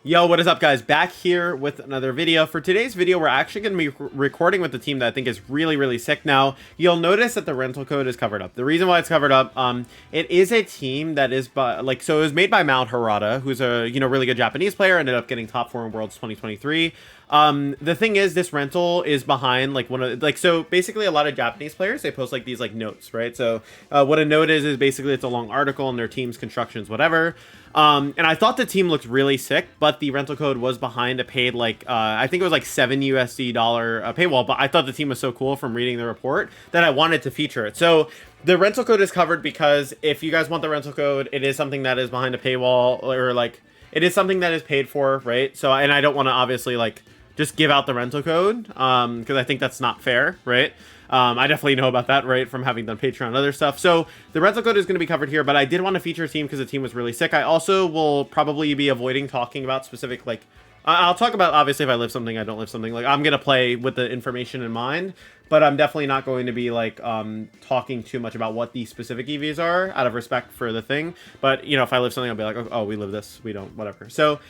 Yo, what is up, guys? Back here with another video. For today's video, we're actually going to be recording with the team that I think is really sick. Now, you'll notice that the rental code is covered up. The reason why it's covered up, it is a team that is so it was made by Mount Harada, who's a really good Japanese player. Ended up getting top 4 in Worlds 2023. The thing is, this rental is behind so basically a lot of Japanese players, they post these notes, right? So what a note is basically it's a long article on their team's constructions, whatever. And I thought the team looked really sick, but the rental code was behind a paid I think it was $7 USD paywall. But I thought the team was so cool from reading the report that I wanted to feature it. So the rental code is covered because if you guys want the rental code, it is something that is behind a paywall, or it is something that is paid for, right? So, and I don't want to obviously just give out the rental code because I think that's not fair, right? I definitely know about that, right, from having done Patreon and other stuff. So the rental code is going to be covered here, but I did want to feature a team because the team was really sick. I also will probably be avoiding talking about specific, I'll talk about, obviously, if I live something, I don't live something. I'm going to play with the information in mind, but I'm definitely not going to be, talking too much about what these specific EVs are out of respect for the thing. But, if I live something, I'll be like, oh, we live this, we don't, whatever. So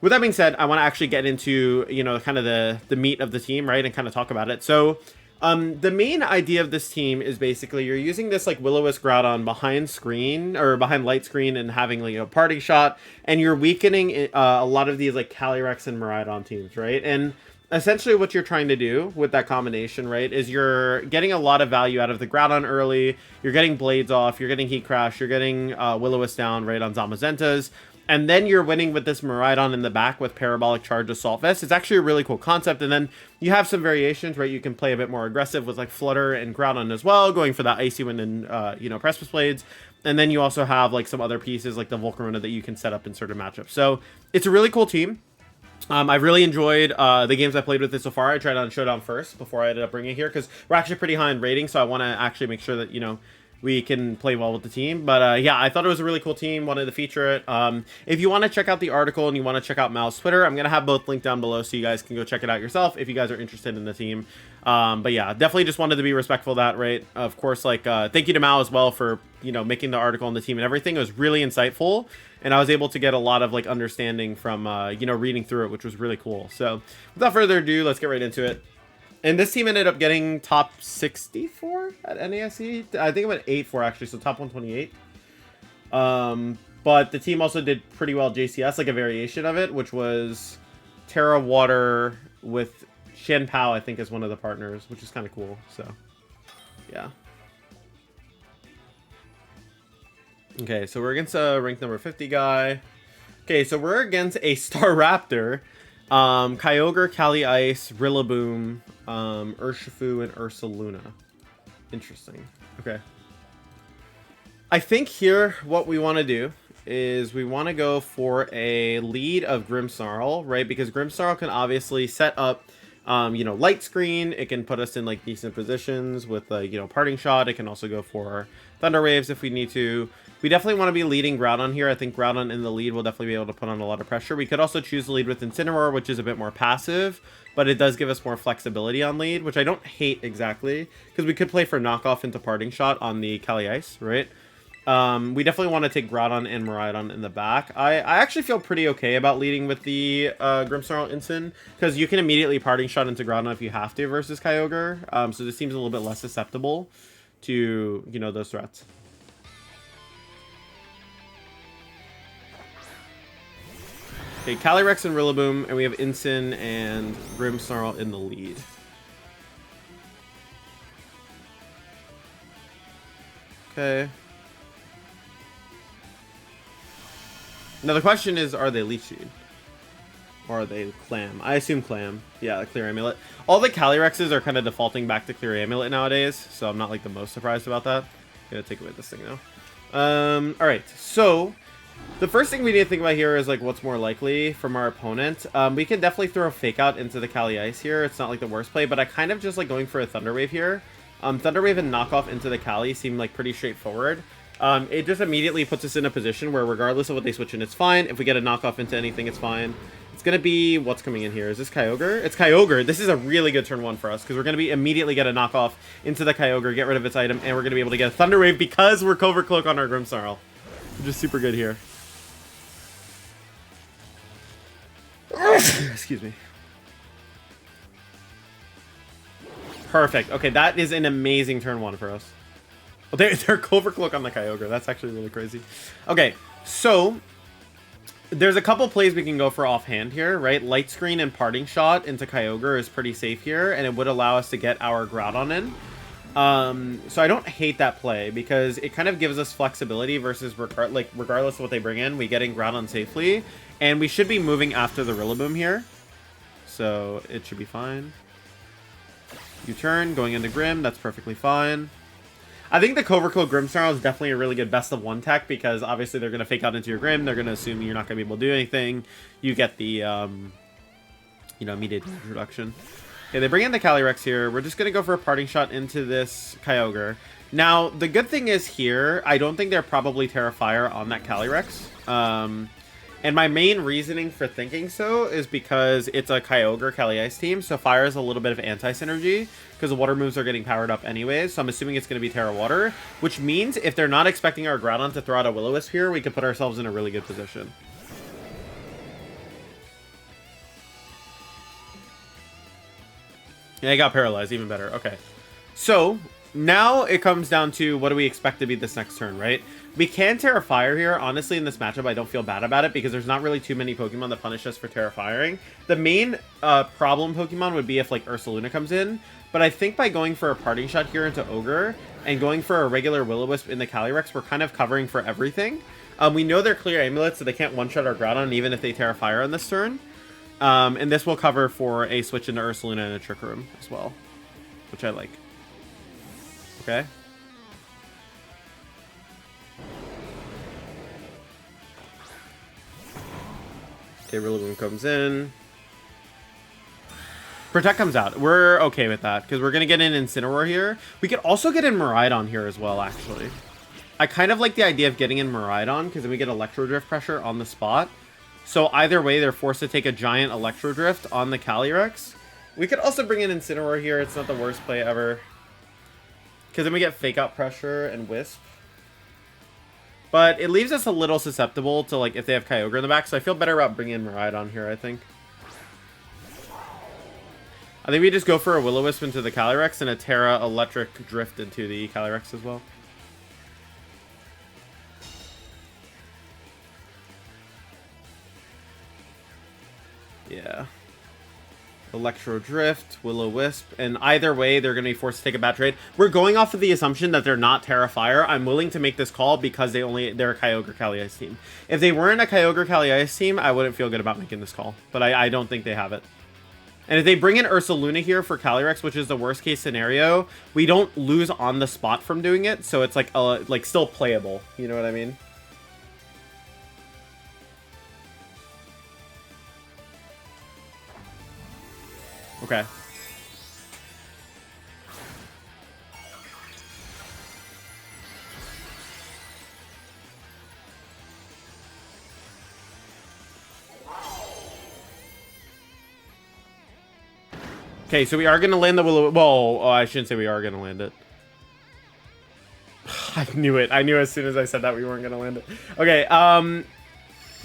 with that being said, I want to actually get into, kind of the meat of the team, right, and kind of talk about it. So the main idea of this team is basically you're using this Will-O-Wisp Groudon behind screen or behind light screen and having parting shot, and you're weakening a lot of these Calyrex and Miraidon teams, right? And essentially what you're trying to do with that combination, right, is you're getting a lot of value out of the Groudon early, you're getting Blades off, you're getting Heat Crash, you're getting Will-O-Wisp down, right, on Zamazentas. And then you're winning with this Miraidon in the back with Parabolic Charge Assault Vest. It's actually a really cool concept. And then you have some variations, right? You can play a bit more aggressive with Flutter and Groudon as well, going for that Icy Wind and, Precipice Blades. And then you also have some other pieces like the Volcarona that you can set up in certain matchups. So it's a really cool team. I've really enjoyed the games I played with it so far. I tried on Showdown first before I ended up bringing it here because we're actually pretty high in rating. So I want to actually make sure that, we can play well with the team. But yeah, I thought it was a really cool team. Wanted to feature it. If you want to check out the article and you want to check out Mal's Twitter, I'm going to have both linked down below so you guys can go check it out yourself if you guys are interested in the team. But yeah, definitely just wanted to be respectful of that, right? Of course, thank you to Mal as well for, making the article on the team and everything. It was really insightful. And I was able to get a lot of understanding from, reading through it, which was really cool. So without further ado, let's get right into it. And this team ended up getting top 64 at NASE. I think it went 8-4 actually, so top 128. But the team also did pretty well JCS, a variation of it, which was Terra Water with Shen Pao, I think, is one of the partners, which is kind of cool. So, yeah. Okay, so we're against a ranked number 50 guy. Okay, so we're against a Staraptor. Kyogre, Cali Ice, Rillaboom, Urshifu, and Ursaluna. Interesting. Okay. I think here what we want to do is we want to go for a lead of Grimmsnarl, right? Because Grimmsnarl can obviously set up, light screen. It can put us in decent positions with parting shot. It can also go for Thunder Waves if we need to. We definitely want to be leading Groudon here. I think Groudon in the lead will definitely be able to put on a lot of pressure. We could also choose to lead with Incineroar, which is a bit more passive, but it does give us more flexibility on lead, which I don't hate exactly, because we could play for knockoff into Parting Shot on the Cali Ice, right? We definitely want to take Groudon and Miraidon in the back. I actually feel pretty okay about leading with the Grimmsnarl Incin, because you can immediately Parting Shot into Groudon if you have to versus Kyogre, so this seems a little bit less susceptible to, those threats. Okay, Calyrex and Rillaboom, and we have Incin and Grimmsnarl in the lead. Okay. Now the question is, are they Leech Seed? Or are they Clam? I assume Clam. Yeah, the Clear Amulet. All the Calyrexes are kind of defaulting back to Clear Amulet nowadays, so I'm not the most surprised about that. Gonna take away this thing now. Alright, so the first thing we need to think about here is what's more likely from our opponent. We can definitely throw a Fake Out into the Cali Ice here. It's not the worst play, but I kind of just going for a Thunder Wave here. Thunder Wave and Knockoff into the Cali seem pretty straightforward. It just immediately puts us in a position where regardless of what they switch in, it's fine. If we get a Knockoff into anything, it's fine. It's going to be, what's coming in here? Is this Kyogre? It's Kyogre. This is a really good turn 1 for us, because we're going to be immediately get a Knockoff into the Kyogre, get rid of its item, and we're going to be able to get a Thunder Wave because we're Covert Cloak on our Grimmsnarl. Which is super good here. Excuse me. Perfect. Okay, that is an amazing turn 1 for us. Well, they're Clover Cloak on the Kyogre. That's actually really crazy. Okay, so there's a couple plays we can go for offhand here, right? Light Screen and Parting Shot into Kyogre is pretty safe here, and it would allow us to get our Groudon in. So I don't hate that play because it kind of gives us flexibility versus regardless of what they bring in, we get in Groudon safely, and we should be moving after the Rillaboom here, so it should be fine. U-turn, going into Grim, that's perfectly fine. I think the Clover Cloak Grimmsnarl is definitely a really good best of 1 tech because obviously they're going to fake out into your Grim, they're going to assume you're not going to be able to do anything. You get the, you know, immediate introduction. Okay, they bring in the Calyrex here. We're just going to go for a Parting Shot into this Kyogre. Now, the good thing is here, I don't think they're probably Terra Fire on that Calyrex. And my main reasoning for thinking so is because it's a Kyogre Cali-Ice team, so Fire is a little bit of anti-synergy, because the water moves are getting powered up anyways, so I'm assuming it's going to be Terra Water, which means if they're not expecting our Groudon to throw out a Will-O-Wisp here, we could put ourselves in a really good position. Yeah, I got paralyzed, even better. Okay. So, now it comes down to what do we expect to be this next turn, right? We can Terra Fire here. Honestly, in this matchup, I don't feel bad about it because there's not really too many Pokemon that punish us for Terra Firing. The main problem Pokemon would be if, like, Ursaluna comes in. But I think by going for a Parting Shot here into Ogre and going for a regular Will-O-Wisp in the Calyrex, we're kind of covering for everything. We know they're clear amulets, so they can't one-shot our Groudon even if they Terra Fire on this turn. And this will cover for a switch into Ursaluna and a Trick Room as well, which I like. Okay. Okay, Rillaboom comes in. Protect comes out. We're okay with that because we're going to get in Incineroar here. We could also get in Miraidon here as well, actually. I kind of like the idea of getting in Miraidon because then we get Electro Drift pressure on the spot. So either way, they're forced to take a giant Electro Drift on the Calyrex. We could also bring in Incineroar here. It's not the worst play ever. Because then we get Fake Out Pressure and Wisp. But it leaves us a little susceptible to, like, if they have Kyogre in the back. So I feel better about bringing in Miraidon here, I think. I think we just go for a Will-O-Wisp into the Calyrex and a Terra Electric Drift into the Calyrex as well. Yeah. Electro Drift, Will-O-Wisp, and either way, they're going to be forced to take a bad trade. We're going off of the assumption that they're not Terra Fire. I'm willing to make this call because they're a Kyogre Cali-Ice team. If they weren't a Kyogre Cali-Ice team, I wouldn't feel good about making this call, but I don't think they have it. And if they bring in Ursaluna here for Calyrex, which is the worst case scenario, we don't lose on the spot from doing it, so it's like still playable. You know what I mean? Okay. Okay, so we are going to land the Willow... Well, I shouldn't say we are going to land it. I knew it. I knew as soon as I said that we weren't going to land it. Okay,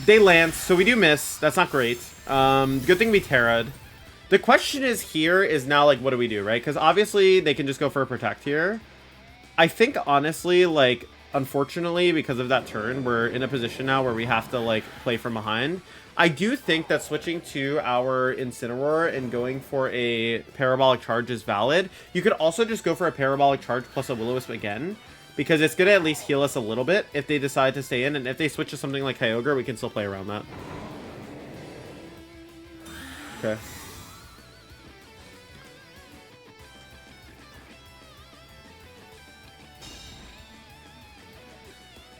they land, so we do miss. That's not great. Good thing we Terra'd. The question is here is now, like, what do we do, right? Because obviously they can just go for a Protect here. I think, honestly, like, unfortunately, because of that turn, we're in a position now where we have to, like, play from behind. I do think that switching to our Incineroar and going for a Parabolic Charge is valid. You could also just go for a Parabolic Charge plus a Will-O-Wisp again, because it's going to at least heal us a little bit if they decide to stay in. And if they switch to something like Kyogre, we can still play around that. Okay.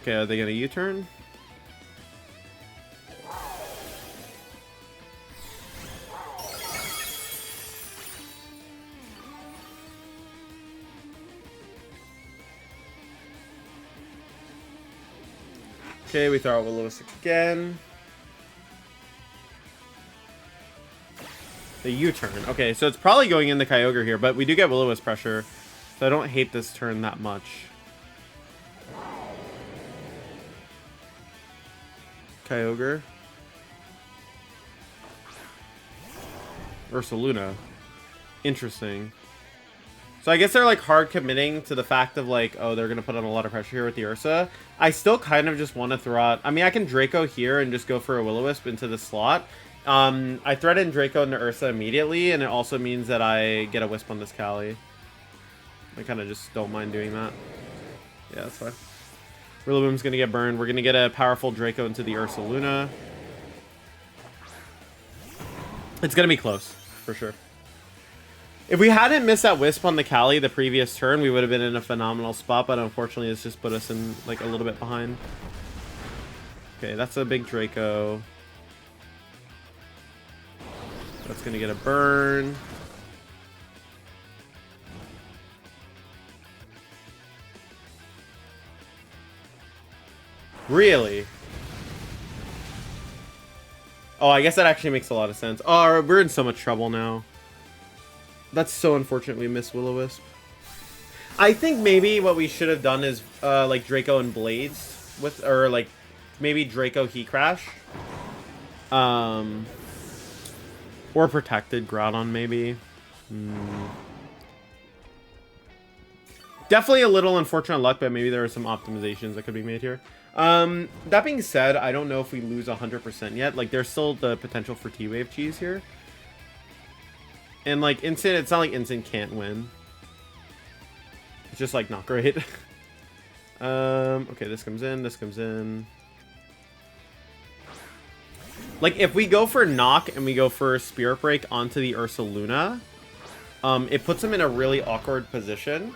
Okay, are they going to U-turn? Okay, we throw out Will-O-Wisp again. The U-turn. Okay, so it's probably going in the Kyogre here, but we do get Will-O-Wisp pressure, so I don't hate this turn that much. Kyogre. Ursaluna. Interesting. So I guess they're like hard committing to the fact of like, oh, they're gonna put on a lot of pressure here with the Ursa. I still kind of just want to throw out. I mean, I can Draco here and just go for a Will-O-Wisp into the slot. I threaten Draco into Ursa immediately, and it also means that I get a Wisp on this Cali. I kind of just don't mind doing that. Yeah, that's fine. Rillaboom's gonna get burned. We're gonna get a powerful Draco into the Ursaluna. It's gonna be close, for sure. If we hadn't missed that Wisp on the Cali the previous turn, we would have been in a phenomenal spot, but unfortunately it's just put us in like a little bit behind. Okay, that's a big Draco. That's gonna get a burn. Really? Oh, I guess that actually makes a lot of sense. Oh, we're in so much trouble now. That's so unfortunate we missed Will-O-Wisp. I think maybe what we should have done is like Draco and Blades with, or like maybe Draco Heat Crash. Or Protected Groudon maybe. Definitely a little unfortunate luck, but maybe there are some optimizations that could be made here. That being said, I don't know if we lose 100% yet. Like, there's still the potential for T-Wave cheese here. And, like, Instant, it's not like Instant can't win. It's just, like, not great. Okay, this comes in, this comes in. Like, if we go for Knock and we go for Spirit Break onto the Ursaluna, it puts them in a really awkward position.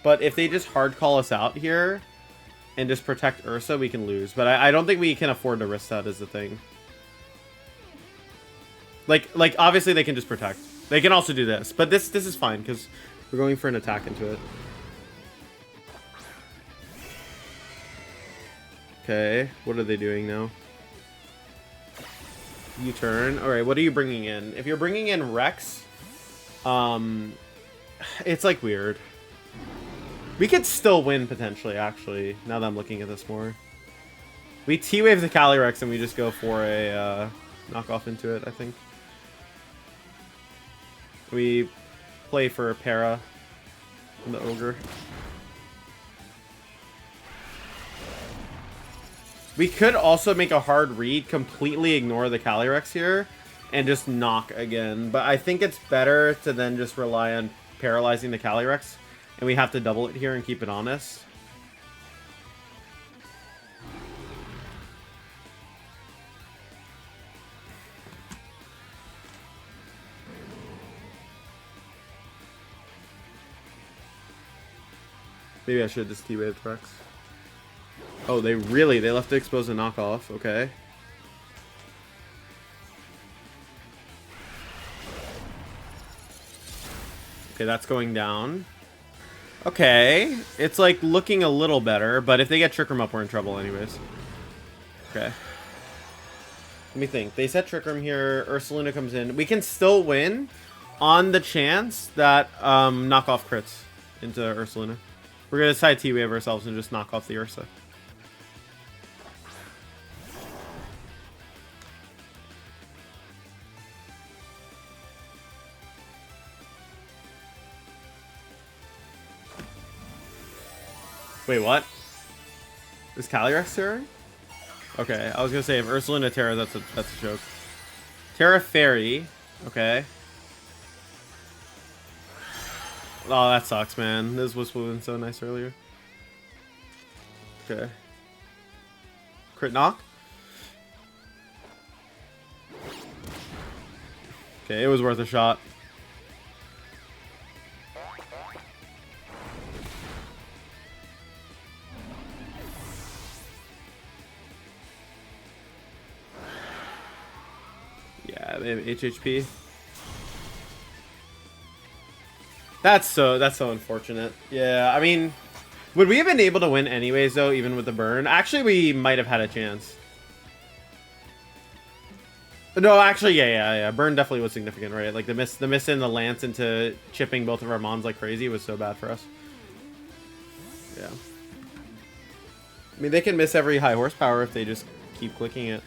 But if they just hard call us out here and just protect Ursa, we can lose. But I don't think we can afford to risk that is the thing. Like obviously they can just protect. They can also do this. But this is fine because we're going for an attack into it. Okay, what are they doing now? U-turn. Alright, what are you bringing in? If you're bringing in Rex, it's like weird. We could still win potentially, actually, now that I'm looking at this more. We T-Wave the Calyrex and we just go for a knockoff into it, I think. We play for Para and the Ogre. We could also make a hard read, completely ignore the Calyrex here, and just knock again. But I think it's better to then just rely on paralyzing the Calyrex. And we have to double it here and keep it honest. Maybe I should just T-Wave Rex. Oh, they left to expose a knockoff. Okay. Okay, that's going down. Okay, it's like looking a little better, but if they get Trick Room up, we're in trouble anyways. Okay. Let me think. They set Trick Room here. Ursaluna comes in. We can still win on the chance that knockoff crits into Ursaluna. We're going to side T-Wave ourselves and just knock off the Ursa. Wait, what? Is Calyrex Terra? Okay, I was gonna say if Ursaluna Terra, that's a joke. Terra Fairy. Okay. Oh, that sucks, man. This was moving so nice earlier. Okay. Crit knock. Okay, it was worth a shot. Yeah, they have HHP. That's so unfortunate. Yeah, I mean, would we have been able to win anyways though, even with the burn? Actually, we might have had a chance. No, actually, yeah. Burn definitely was significant, right? Like the miss in the Lance into chipping both of our Mons like crazy was so bad for us. Yeah. I mean, they can miss every high horsepower if they just keep clicking it.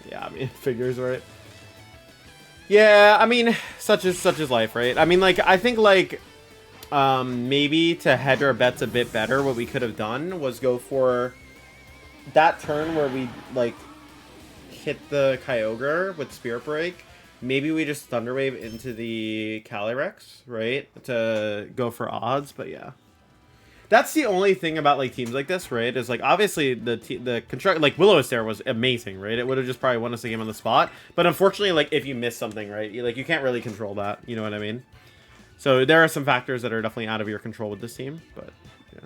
Yeah, I mean, figures, right? Yeah, I mean, such is life, right? I mean, like, I think, like, maybe to hedge our bets a bit better, what we could have done was go for that turn where we, like, hit the Kyogre with Spirit Break. Maybe we just Thunder Wave into the Calyrex, right? To go for odds, but yeah. That's the only thing about, like, teams like this, right? Is, like, obviously the construct, like, Will-O-Wisp was amazing, right? It would have just probably won us the game on the spot. But unfortunately, like, if you miss something, right? You can't really control that. You know what I mean? So there are some factors that are definitely out of your control with this team, but yeah.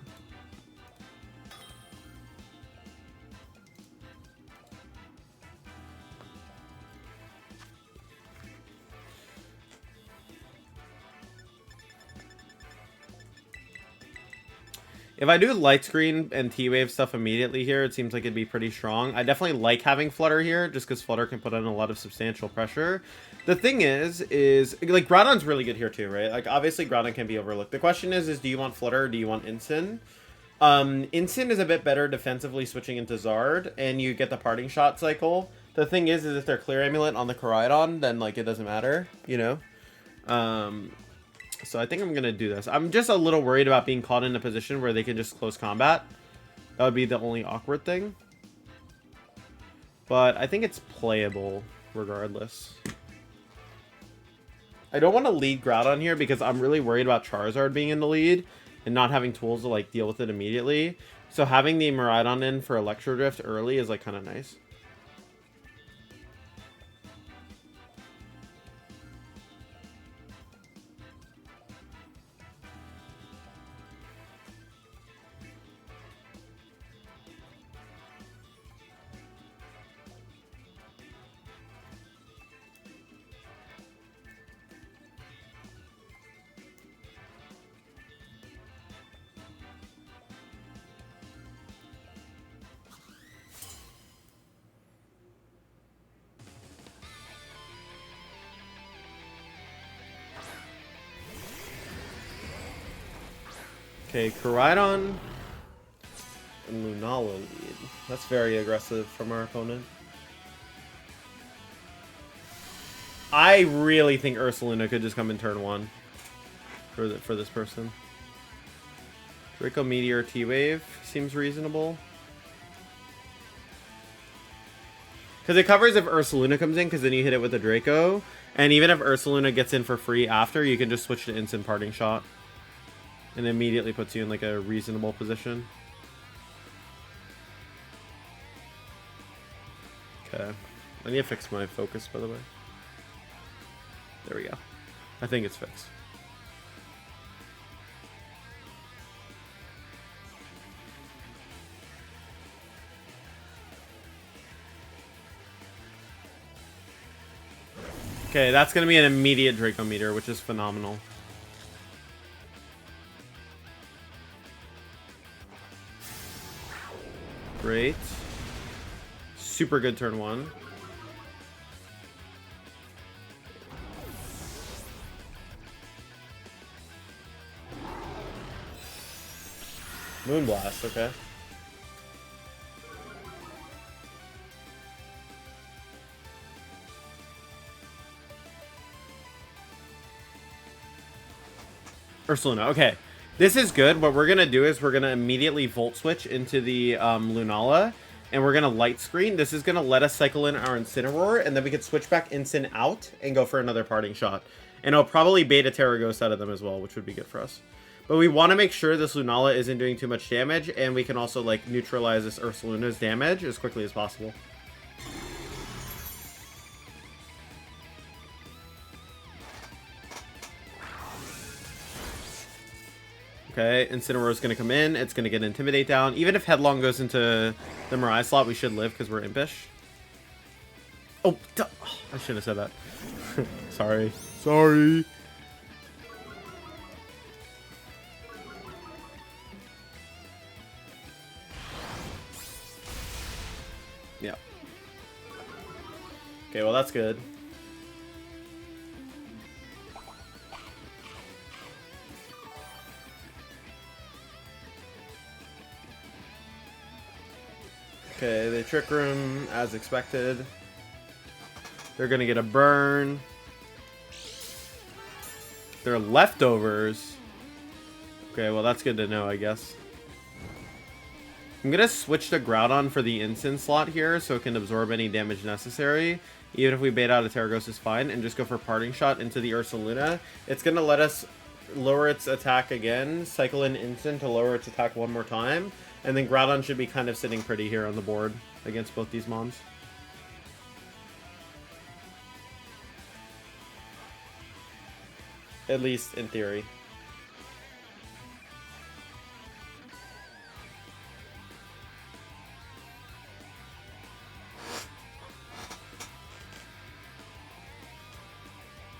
If I do Light Screen and T-Wave stuff immediately here, it seems like it'd be pretty strong. I definitely like having Flutter here, just because Flutter can put in a lot of substantial pressure. The thing is, like, Groudon's really good here too, right? Like, obviously, Groudon can be overlooked. The question is do you want Flutter or do you want Incin? Incin is a bit better defensively switching into Zard, and you get the Parting Shot cycle. The thing is if they're Clear Amulet on the Koraidon, then, like, it doesn't matter, you know? So I think I'm going to do this. I'm just a little worried about being caught in a position where they can just close combat. That would be the only awkward thing. But I think it's playable regardless. I don't want to lead Groudon here because I'm really worried about Charizard being in the lead and not having tools to, like, deal with it immediately. So having the Miraidon in for Electro Drift early is, like, kind of nice. Okay, Koraidon and Lunala lead. That's very aggressive from our opponent. I really think Ursaluna could just come in turn 1 for this person. Draco Meteor T-Wave seems reasonable. Because it covers if Ursaluna comes in, because then you hit it with a Draco. And even if Ursaluna gets in for free after, you can just switch to Instant Parting Shot. And immediately puts you in, like, a reasonable position. Okay. I need to fix my focus, by the way. There we go. I think it's fixed. Okay, that's going to be an immediate Draco Meteor, which is phenomenal. Great. Super good turn 1. Moonblast, okay. Ursaluna, okay. This is good. What we're going to do is we're going to immediately Volt Switch into the Lunala, and we're going to Light Screen. This is going to let us cycle in our Incineroar, and then we can switch back Incin out and go for another Parting Shot. And it'll probably bait a Terraghost out of them as well, which would be good for us. But we want to make sure this Lunala isn't doing too much damage, and we can also, like, neutralize this Ursaluna's damage as quickly as possible. Okay, Incineroar is going to come in. It's going to get Intimidate down. Even if Headlong goes into the Mirai slot, we should live because we're impish. Oh, I shouldn't have said that. Sorry. Sorry. Yeah. Okay, well, that's good. Okay, the Trick Room, as expected. They're gonna get a burn. They're leftovers. Okay, well that's good to know, I guess. I'm gonna switch to Groudon for the instant slot here so it can absorb any damage necessary. Even if we bait out a Terraghost is fine, and just go for Parting Shot into the Ursaluna. It's gonna let us lower its attack again, cycle in instant to lower its attack one more time, and then Groudon should be kind of sitting pretty here on the board against both these mons. At least in theory.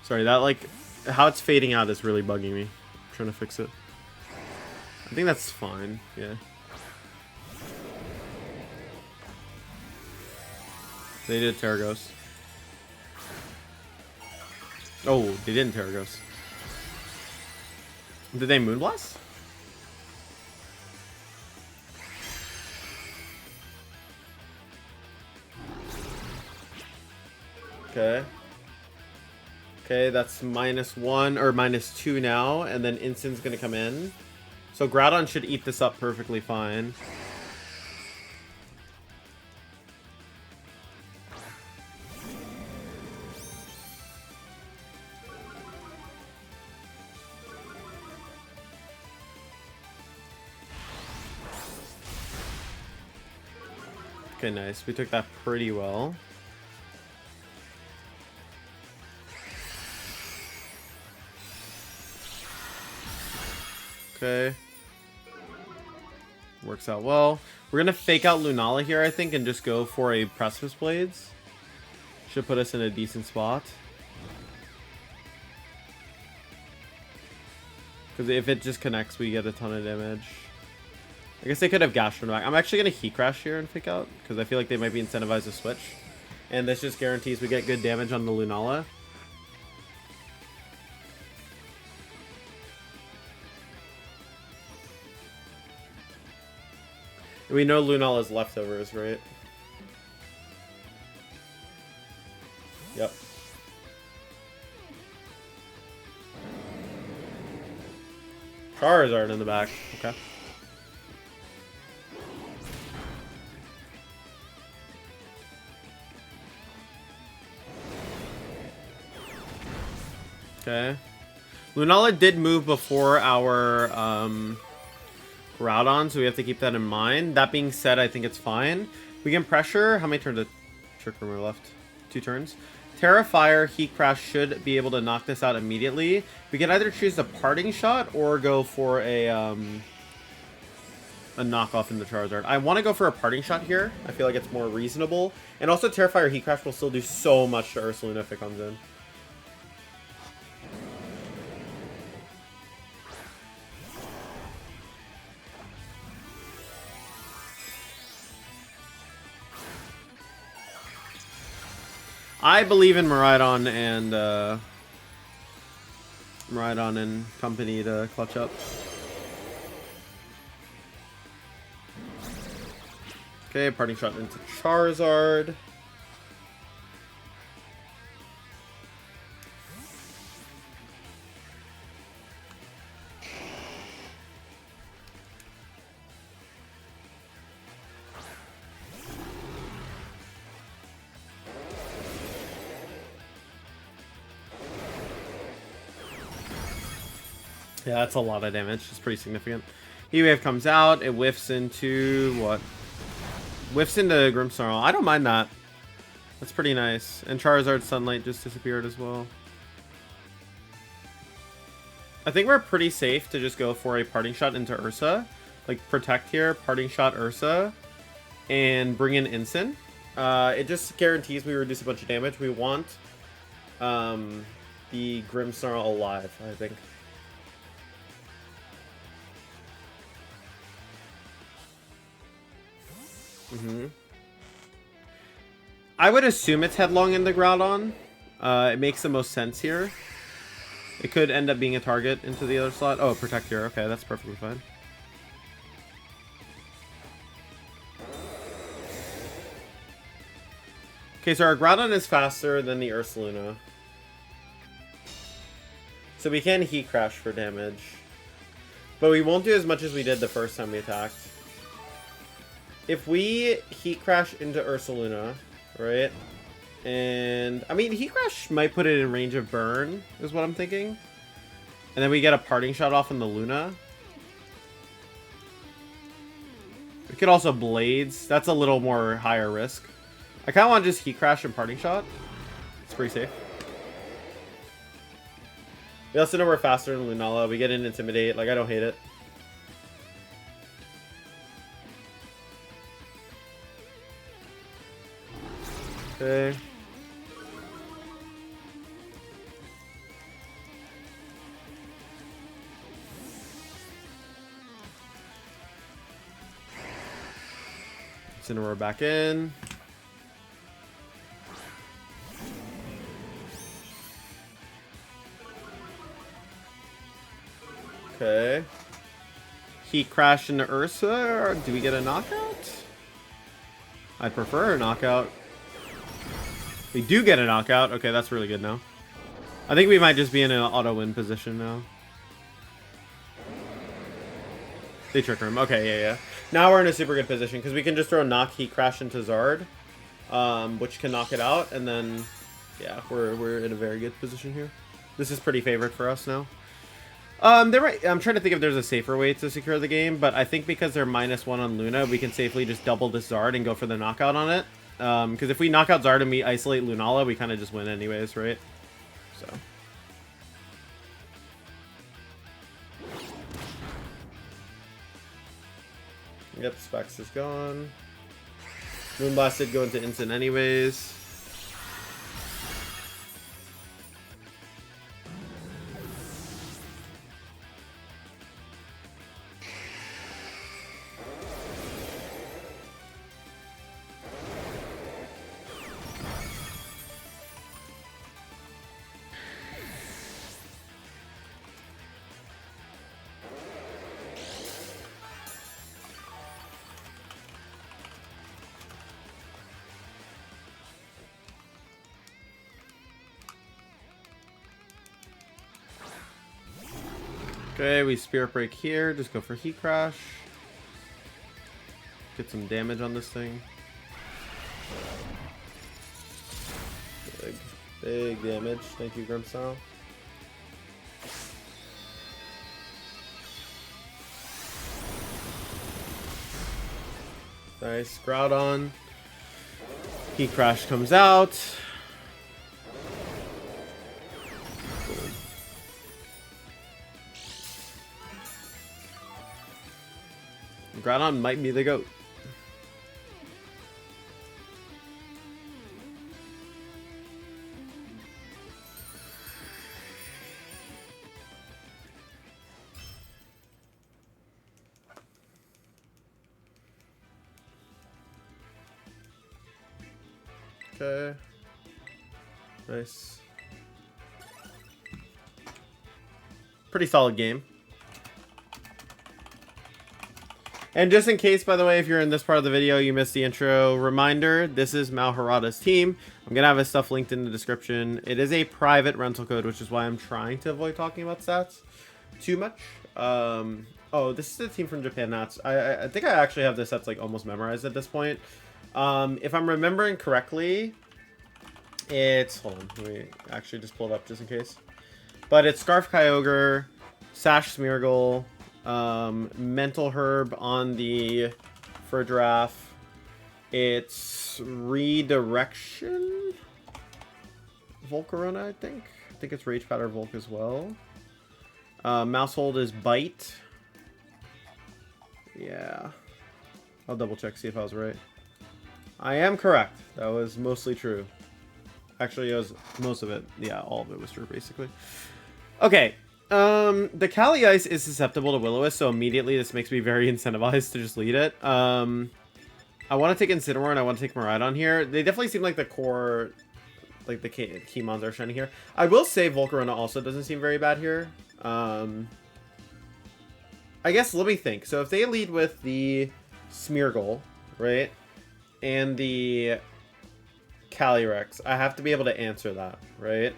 Sorry, that like how it's fading out is really bugging me. I'm trying to fix it. I think that's fine. Yeah. They did Terraghost. Oh, they didn't Terraghost. Did they Moonblast? Okay. Okay, that's -1 or -2 now, and then Instant's gonna come in. So Groudon should eat this up perfectly fine. Okay, nice. We took that pretty well. Okay. Works out well. We're gonna fake out Lunala here, I think, and just go for a Precipice Blades. Should put us in a decent spot. Because if it just connects, we get a ton of damage. I guess they could have Gastron back. I'm actually gonna Heat Crash here and fake out, because I feel like they might be incentivized to switch. And this just guarantees we get good damage on the Lunala. We know Lunala's leftovers, right? Yep. Charizard in the back. Okay. Okay. Lunala did move before our Groudon, so we have to keep that in mind. That being said, I think it's fine. We can pressure. How many turns did Trick Room left? 2 turns. Terra Fire, Heat Crash should be able to knock this out immediately. We can either choose a Parting Shot or go for a knockoff in the Charizard. I want to go for a Parting Shot here. I feel like it's more reasonable. And also Terra Fire, Heat Crash will still do so much to Ursaluna if it comes in. I believe in Miraidon and company to clutch up. Okay, Parting Shot into Charizard. Yeah, that's a lot of damage. It's pretty significant. Heat-Wave comes out. It whiffs into what? Whiffs into Grimmsnarl. I don't mind that. That's pretty nice. And Charizard's Sunlight just disappeared as well. I think we're pretty safe to just go for a Parting Shot into Ursa. Like, Protect here, Parting Shot Ursa, and bring in Instant. It just guarantees we reduce a bunch of damage. We want the Grimmsnarl alive, I think. I would assume it's headlong in the Groudon. It makes the most sense here. It could end up being a target into the other slot. Oh, Protect here. Okay, that's perfectly fine. Okay, so our Groudon is faster than the Ursaluna. So we can Heat Crash for damage. But we won't do as much as we did the first time we attacked. If we Heat Crash into Ursaluna, right? And, I mean, Heat Crash might put it in range of burn, is what I'm thinking. And then we get a Parting Shot off on the Luna. We could also Blades. That's a little more higher risk. I kind of want to just Heat Crash and Parting Shot. It's pretty safe. We also know we're faster than Lunala. We get an Intimidate. Like, I don't hate it. Okay. Incineroar back in. Okay. Heat Crash into Ursa, or do we get a knockout? I'd prefer a knockout. We do get a knockout. Okay, that's really good now. I think we might just be in an auto-win position now. They Trick Room. Okay, yeah. Now we're in a super good position because we can just throw Knock Heat Crash into Zard, which can knock it out, and then, yeah, we're in a very good position here. This is pretty favored for us now. I'm trying to think if there's a safer way to secure the game, but I think because they're -1 on Luna, we can safely just double this Zard and go for the knockout on it. Because if we knock out Zard and we isolate Lunala, we kind of just win anyways, right? So. Yep, Specs is gone. Moonblast did go into instant anyways. Okay, we Spirit Break here. Just go for Heat Crash. Get some damage on this thing. Big damage. Thank you, Grimstyle. Nice. Groudon. Heat Crash comes out. Groudon might be the GOAT. Okay. Nice. Pretty solid game. And just in case, by the way, if you're in this part of the video, you missed the intro, reminder, this is Mal Harada's team. I'm going to have his stuff linked in the description. It is a private rental code, which is why I'm trying to avoid talking about stats too much. Oh, this is the team from Japan Nats. I think I actually have the sets like almost memorized at this point. If I'm remembering correctly, it's... Hold on, let me actually just pull it up just in case. But it's Scarf Kyogre, Sash Smeargle, Mental Herb on the for giraffe. It's Redirection Volcarona, I think it's Rage Powder Volk as well. Mousehold is Bite. Yeah, I'll double check, see if I was right. I am correct. That was mostly true. Actually, it was most of it. Yeah, all of it was true basically. Okay. The Cali Ice is susceptible to Will-O-Wisp, so immediately this makes me very incentivized to just lead it. I want to take Incineroar and I want to take Miraidon here. They definitely seem like the core, like the key mons are shining here. I will say Volcarona also doesn't seem very bad here. I guess, let me think. So if they lead with the Smeargle, right, and the Calyrex. I have to be able to answer that, right?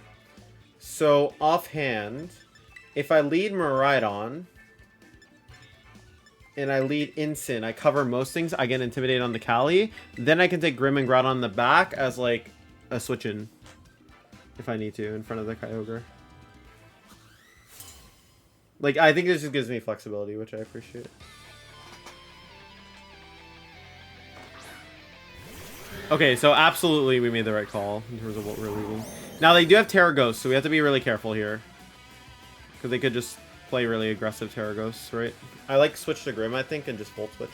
So, offhand, if I lead Miraidon and I lead Incin, I cover most things, I get Intimidate on the Cali, then I can take Grim and Groudon on the back as, like, a switch-in, if I need to, in front of the Kyogre. Like, I think this just gives me flexibility, which I appreciate. Okay, so absolutely we made the right call in terms of what we're leaving. Now, they do have Terra Ghost, so we have to be really careful here. Because they could just play really aggressive Terra Ghosts, right? I like switch to Grim, I think, and just Volt Switch.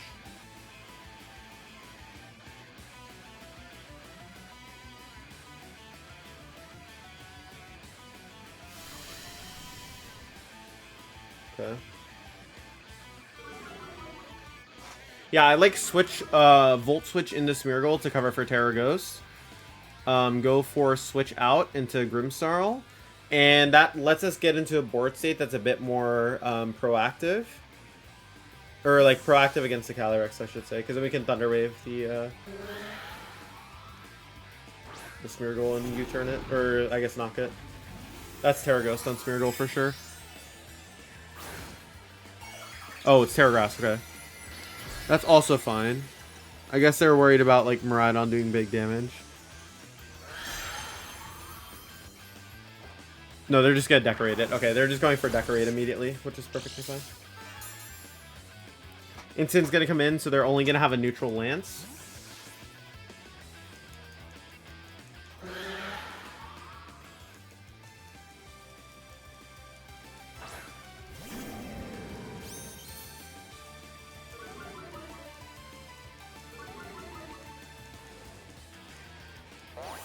Okay. Yeah, I like switch, Volt Switch into Smeargle to cover for Terra Ghost. Go for switch out into Grimmsnarl. And that lets us get into a board state that's a bit more proactive. Or like proactive against the Calyrex, I should say. Because then we can Thunder Wave the Smeargle and U-turn it. Or I guess knock it. That's Terra Ghost on Smeargle for sure. Oh, it's Terra Grass, okay. That's also fine. I guess they're worried about like Miraidon doing big damage. No, they're just gonna decorate it. Okay, they're just going for decorate immediately, which is perfectly fine. Incin's gonna come in, so they're only gonna have a neutral Lance.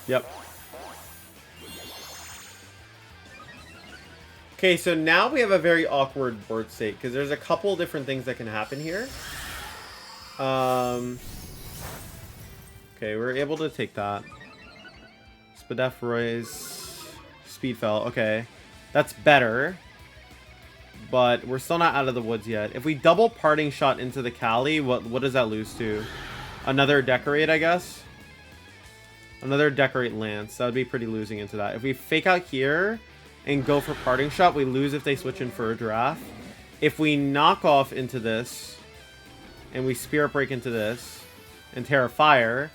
Yep. Okay, so now we have a very awkward board state, because there's a couple different things that can happen here. Okay, we're able to take that. Spadef Roy's Speed Fell. Okay, that's better. But we're still not out of the woods yet. If we double Parting Shot into the Cali, what does that lose to? Another Decorate, I guess? Another Decorate Lance. That would be pretty losing into that. If we Fake Out here and go for Parting Shot, we lose if they switch in for a Giraffe. If we knock off into this, and we Spirit Break into this, and Terra Fire,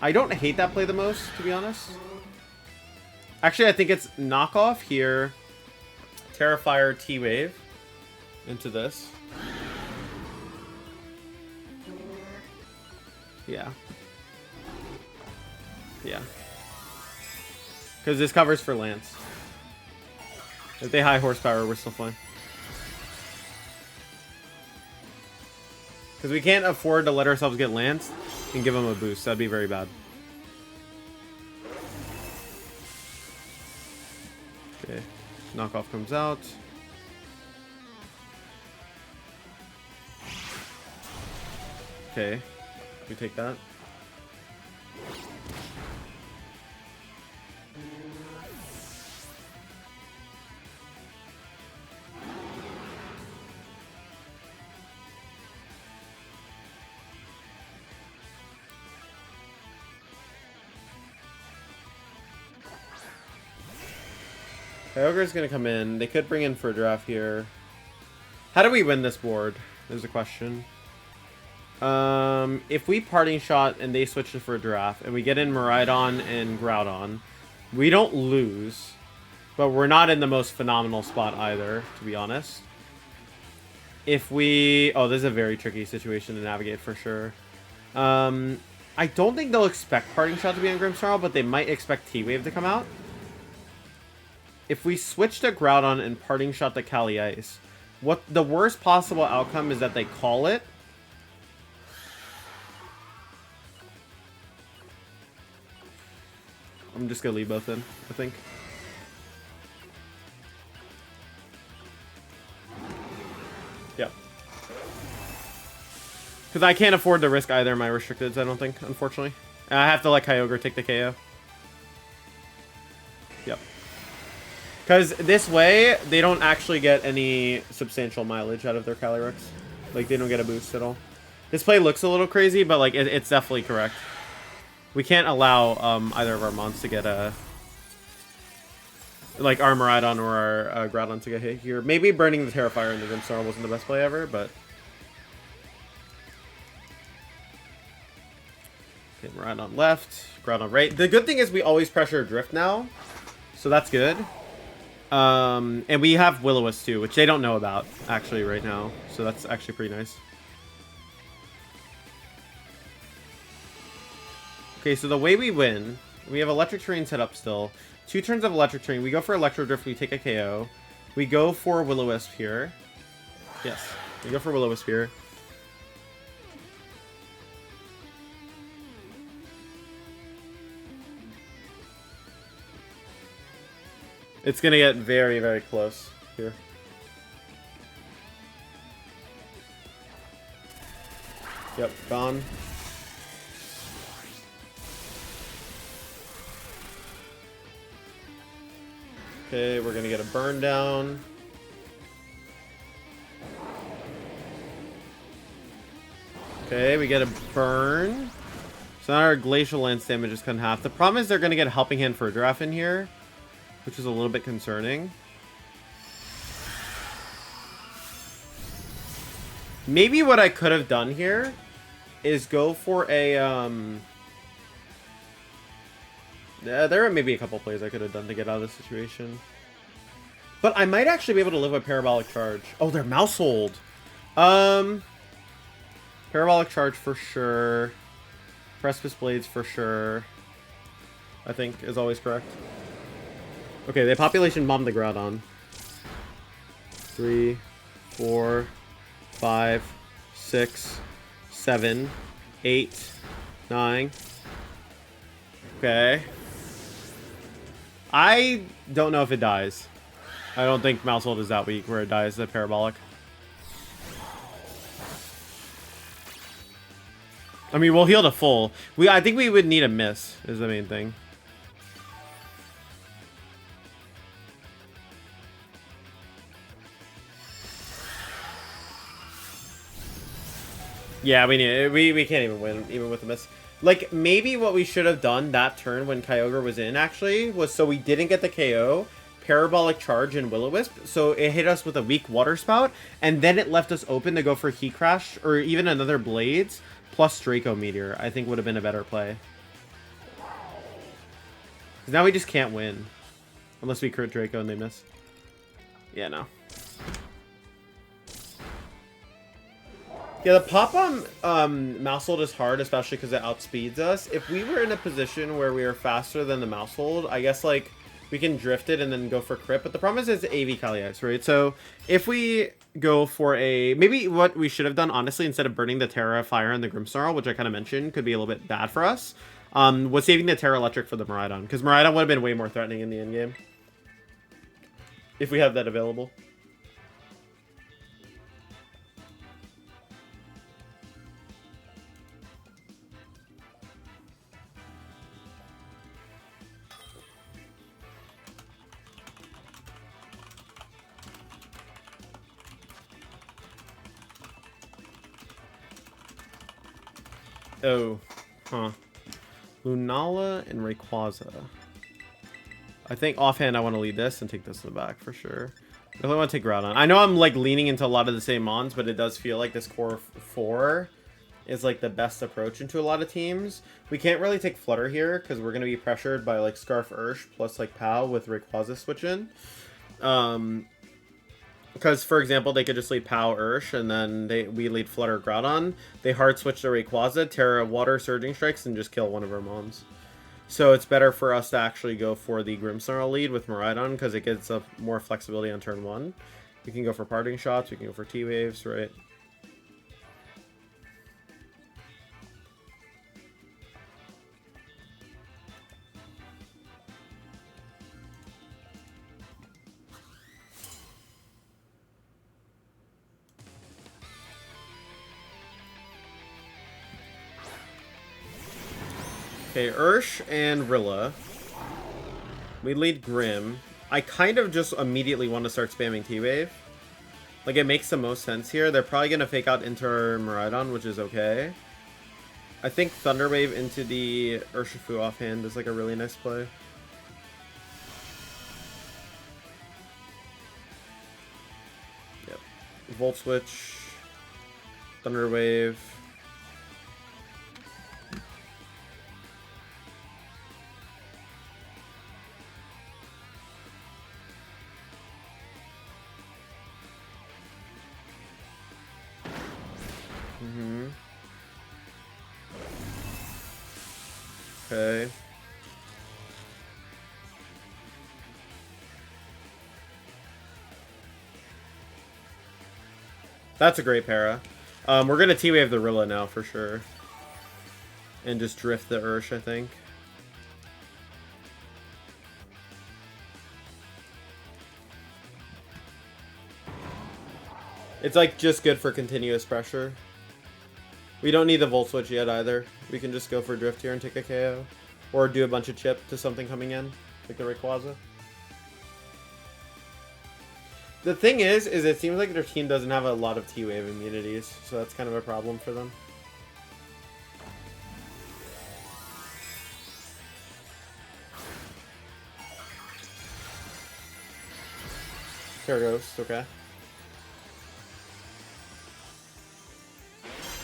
I don't hate that play the most, to be honest. Actually, I think it's knock off here, Terra Fire, T-Wave into this. Yeah. Yeah. Because this covers for Lance. If they high horsepower, we're still fine. Because we can't afford to let ourselves get Lance and give them a boost. That'd be very bad. Okay. Knockoff comes out. Okay. We take that. Kyogre's gonna come in. They could bring in for a draft here. How do we win this board? There's a question. If we Parting Shot and they switch it for a draft, and we get in Miraidon and Groudon, we don't lose, but we're not in the most phenomenal spot either, to be honest. If we... Oh, this is a very tricky situation to navigate for sure. I don't think they'll expect Parting Shot to be on Grimmsnarl, but they might expect T-Wave to come out. If we switch to Groudon and Parting Shot to Cali Ice, what the worst possible outcome is that they call it. I'm just gonna leave both in, I think. Yeah. Because I can't afford to risk either of my restricteds, I don't think, unfortunately. And I have to let Kyogre take the KO. Yep. Because this way, they don't actually get any substantial mileage out of their Calyrex. Like, they don't get a boost at all. This play looks a little crazy, but, like, it's definitely correct. We can't allow either of our mons to get a... like our Miraidon or our Groudon to get hit here. Maybe burning the Terrifier in the Grimmsnarl wasn't the best play ever, but... okay, Miraidon left, Groudon right. The good thing is we always pressure Drift now, so that's good. And we have Will-O-Wisp too, which they don't know about, actually, right now. So that's actually pretty nice. Okay, so the way we win, we have Electric Terrain set up still. 2 turns of Electric Terrain. We go for Electro Drift, we take a KO. We go for Will-O-Wisp here. Yes, we go for Will-O-Wisp here. It's gonna get very, very close here. Yep, gone. Okay, we're gonna get a burn down. Okay, we get a burn. So now our Glacial Lance damage is cut in half. The problem is they're gonna get a Helping Hand for a Giraffe in here, which is a little bit concerning. Maybe what I could have done here is go for a, there are maybe a couple plays I could have done to get out of this situation. But I might actually be able to live with Parabolic Charge. Oh, they're Mousehold. Parabolic Charge for sure. Precipice Blades for sure. I think is always correct. Okay, they population bombed the Groudon. 3, 4, 5, 6, 7, 8, 9. Okay. I don't know if it dies. I don't think Mousehold is that weak where it dies the Parabolic. I mean, we'll heal to full. I think we would need a miss is the main thing. Yeah, we need it. We can't even win, even with a miss. Like, maybe what we should have done that turn when Kyogre was in, actually, was so we didn't get the KO, Parabolic Charge and Will-O-Wisp, so it hit us with a weak Water Spout, and then it left us open to go for Heat Crash, or even another Blades, plus Draco Meteor, I think would have been a better play. Because now we just can't win. Unless we crit Draco and they miss. Yeah, no. Yeah, the pop-on Mousehold is hard, especially because it outspeeds us. If we were in a position where we are faster than the Mousehold, I guess, like, we can drift it and then go for crit. But the problem is it's AV Cali-X, right? So if we go for a... maybe what we should have done, honestly, instead of burning the Terra Fire and the Grimmsnarl, which I kind of mentioned could be a little bit bad for us, was saving the Terra Electric for the Miraidon. Because Miraidon would have been way more threatening in the endgame. If we have that available. Oh, huh. Lunala and Rayquaza. I think offhand I want to lead this and take this in the back for sure. I really want to take Groudon. I know I'm like leaning into a lot of the same mons, but it does feel like this core 4 is like the best approach into a lot of teams. We can't really take Flutter here because we're going to be pressured by like Scarf Ursh plus like POW with Rayquaza switch in. Because, for example, they could just lead POW Ursh, and then we lead Flutter Groudon. They hard switch to Rayquaza, Terra Water Surging Strikes, and just kill one of our mons. So it's better for us to actually go for the Grimmsnarl lead with Miraidon, because it gives us more flexibility on turn 1. We can go for Parting Shots, we can go for T-Waves, right? Okay, Ursh and Rilla. We lead Grim. I kind of just immediately want to start spamming T-Wave. Like, it makes the most sense here. They're probably going to fake out Inter Miraidon, which is okay. I think Thunder Wave into the Urshifu offhand is like a really nice play. Yep. Volt Switch. Thunder Wave. Okay. That's a great para. We're gonna T-Wave the Rilla now for sure. And just drift the Ursh, I think. It's like just good for continuous pressure. We don't need the Volt Switch yet either. We can just go for Drift here and take a KO. Or do a bunch of chip to something coming in. Like the Rayquaza. The thing is it seems like their team doesn't have a lot of T-Wave immunities. So that's kind of a problem for them. Ghost, okay.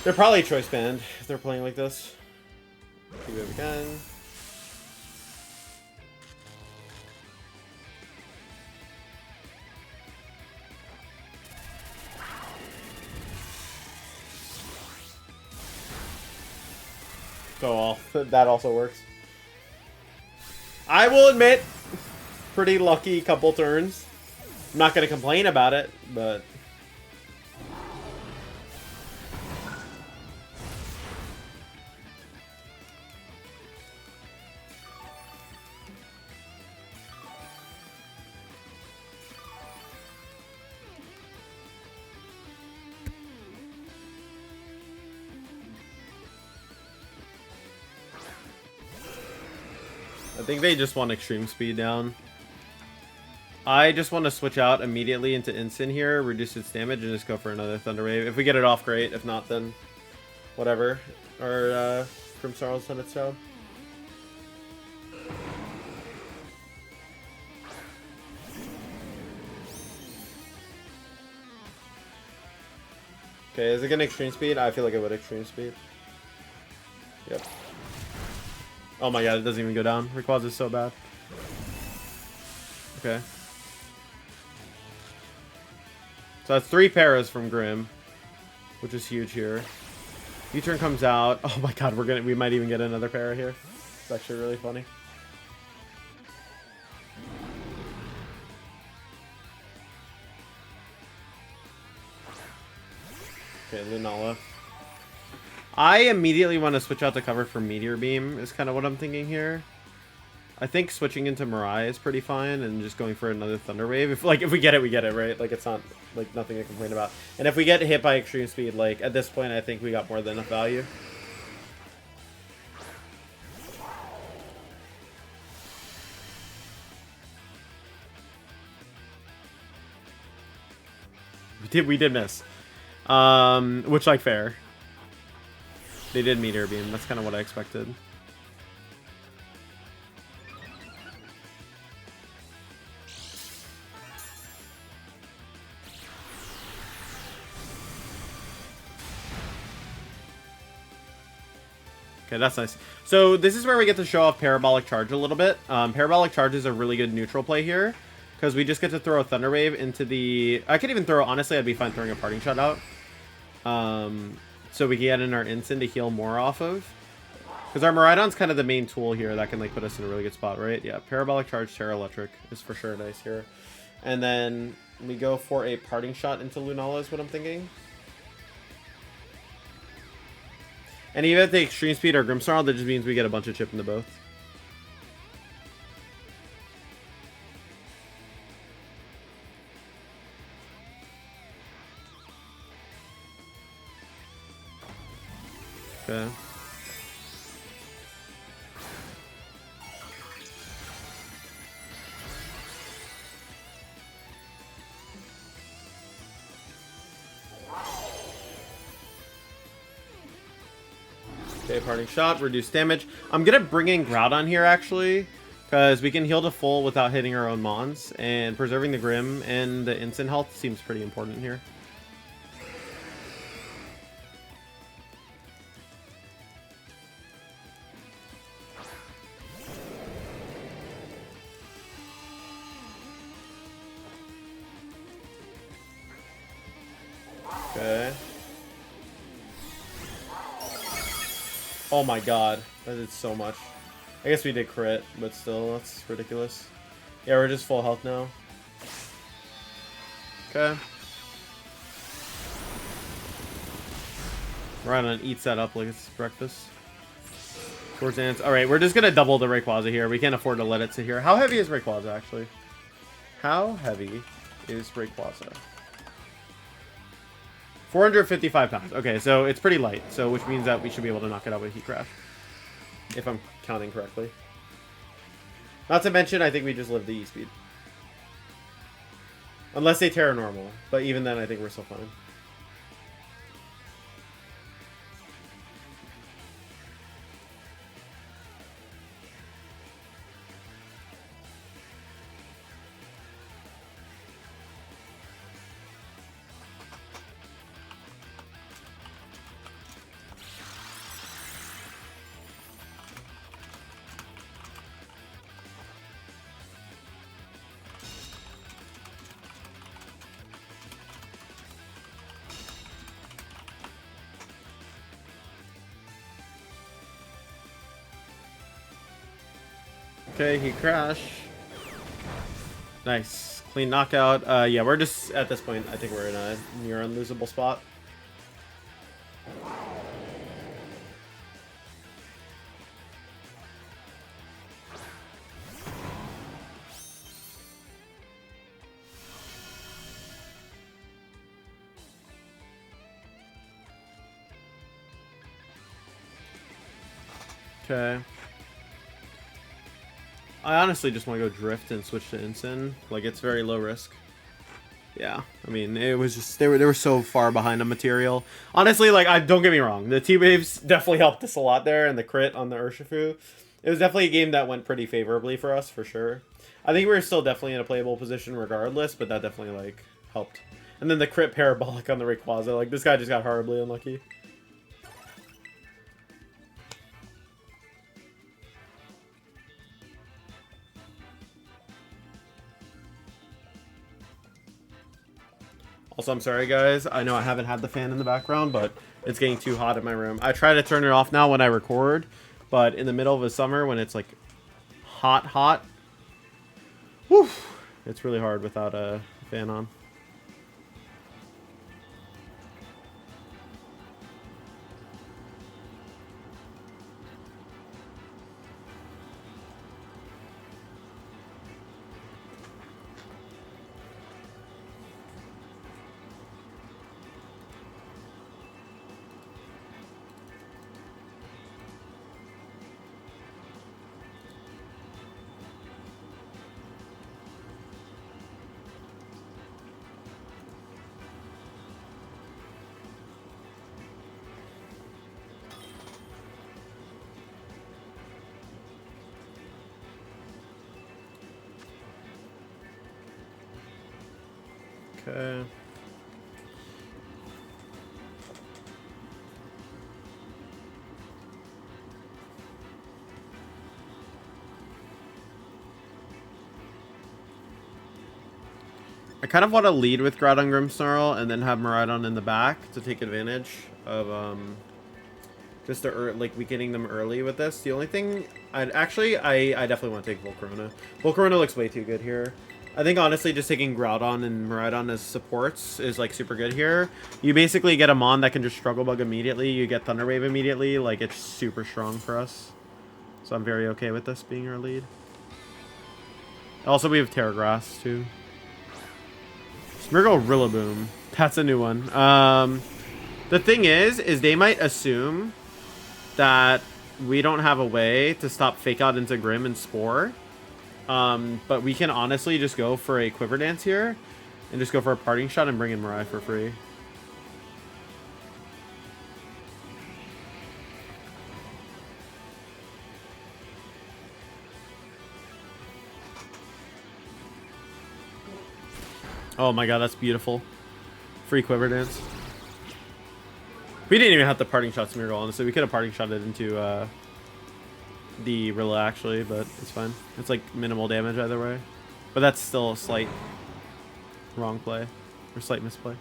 They're probably choice banned if they're playing like this. T-Wave again. Oh, well, that also works. I will admit, pretty lucky couple turns. I'm not going to complain about it, but... I think they just want extreme speed down. I just want to switch out immediately into Instant here, reduce its damage, and just go for another Thunder Wave. If we get it off, great. If not, then whatever. Or Grimmsnarl's done its job. Okay, is it gonna extreme speed? I feel like it would extreme speed. Yep. Oh my god, it doesn't even go down. Rayquaza is so bad. Okay. So that's 3 paras from Grim, which is huge here. U-turn comes out. Oh my god, we might even get another para here. It's actually really funny. Okay, Lunala. I immediately want to switch out the cover for Meteor Beam is kind of what I'm thinking here. I think switching into Mirai is pretty fine and just going for another Thunder Wave. If we get it, we get it, right? Like, it's not, like, nothing to complain about. And if we get hit by Extreme Speed, like, at this point, I think we got more than enough value. We did miss. Which, like, fair. They did Meteor Beam. That's kind of what I expected. Okay, that's nice. So this is where we get to show off Parabolic Charge a little bit. Parabolic Charge is a really good neutral play here, because we just get to throw a Thunder Wave into the... I could even throw... Honestly, I'd be fine throwing a Parting Shot out. So we can get in our Instant to heal more off of. Because our Miraidon's kind of the main tool here that can like put us in a really good spot, right? Yeah, Parabolic Charge, Terra Electric is for sure nice here. And then we go for a Parting Shot into Lunala is what I'm thinking. And even if they Extreme Speed or Grimmsnarl, that just means we get a bunch of chip into both. Okay. Okay, parting shot, reduce damage. I'm gonna bring in Groudon here actually, because we can heal to full without hitting our own mons, and preserving the Grim and the instant health seems pretty important here. Okay. Oh my god, that did so much. I guess we did crit, but still, that's ridiculous. Yeah, we're just full health now. Okay. Miraidon eats that up like it's breakfast. Towards ants. Alright, we're just gonna double the Rayquaza here. We can't afford to let it sit here. How heavy is Rayquaza, actually? How heavy is Rayquaza? 455 pounds. Okay, so it's pretty light, so which means that we should be able to knock it out with Heat Crash. If I'm counting correctly. Not to mention, I think we just live the E-Speed. Unless they Terra Normal, but even then I think we're still fine. Okay, he crashed. Nice. Clean knockout. Yeah, we're just, at this point, I think we're in a near unlosable spot. Okay. I honestly just want to go Drift and switch to Incin. Like, it's very low risk. Yeah, I mean, it was just, they were so far behind on material. Honestly, like, don't get me wrong. The T-Waves definitely helped us a lot there, and the crit on the Urshifu. It was definitely a game that went pretty favorably for us, for sure. I think we were still definitely in a playable position regardless, but that definitely, like, helped. And then the crit Parabolic on the Rayquaza. Like, this guy just got horribly unlucky. Also, I'm sorry, guys. I know I haven't had the fan in the background, but it's getting too hot in my room. I try to turn it off now when I record, but in the middle of the summer when it's, like, hot, whew, it's really hard without a fan on. Okay. I kind of want to lead with Groudon Grimmsnarl and then have Miraidon in the back to take advantage of just like weakening them early with this. The only thing I definitely want to take Volcarona. Volcarona looks way too good here. I think honestly just taking Groudon and Miraidon as supports is like super good here. You basically get a Mon that can just Struggle Bug immediately. You get Thunder Wave immediately. Like, it's super strong for us. So I'm very okay with this being our lead. Also, we have Terra Grass too. Smeargle Rillaboom. That's a new one. The thing is they might assume that we don't have a way to stop Fake Out into Grim and Spore. But we can honestly just go for a Quiver Dance here and just go for a Parting Shot and bring in Mirai for free. Oh my god, that's beautiful. Free Quiver Dance. We didn't even have to parting shot Smeargle, honestly. We could have parting shot it into the Rilla, actually, but it's fine. It's like minimal damage either way. But that's still a slight wrong play. Or slight misplay.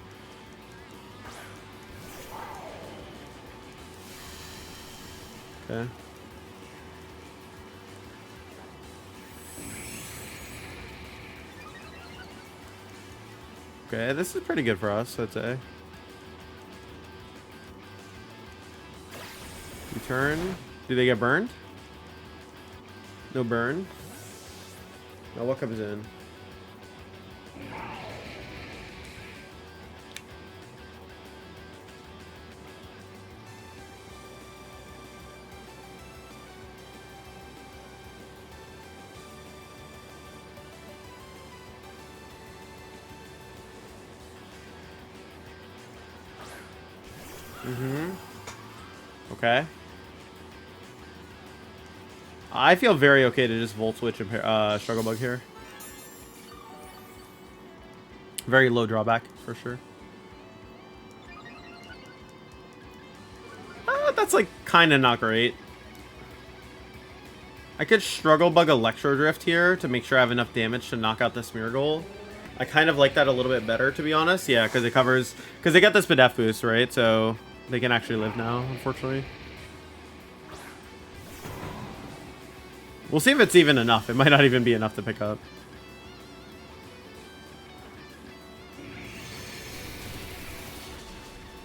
Okay. Okay, this is pretty good for us, I'd say. Return. Do they get burned? No burn. Now what comes in? Okay. I feel very okay to just Volt Switch and Struggle Bug here. Very low drawback, for sure. That's like kind of not great. I could Struggle Bug Electro Drift here to make sure I have enough damage to knock out the Smeargle. I kind of like that a little bit better, to be honest. Yeah, because it covers... Because they got this Spadef boost, right? So they can actually live now, unfortunately. We'll see if it's even enough. It might not even be enough to pick up.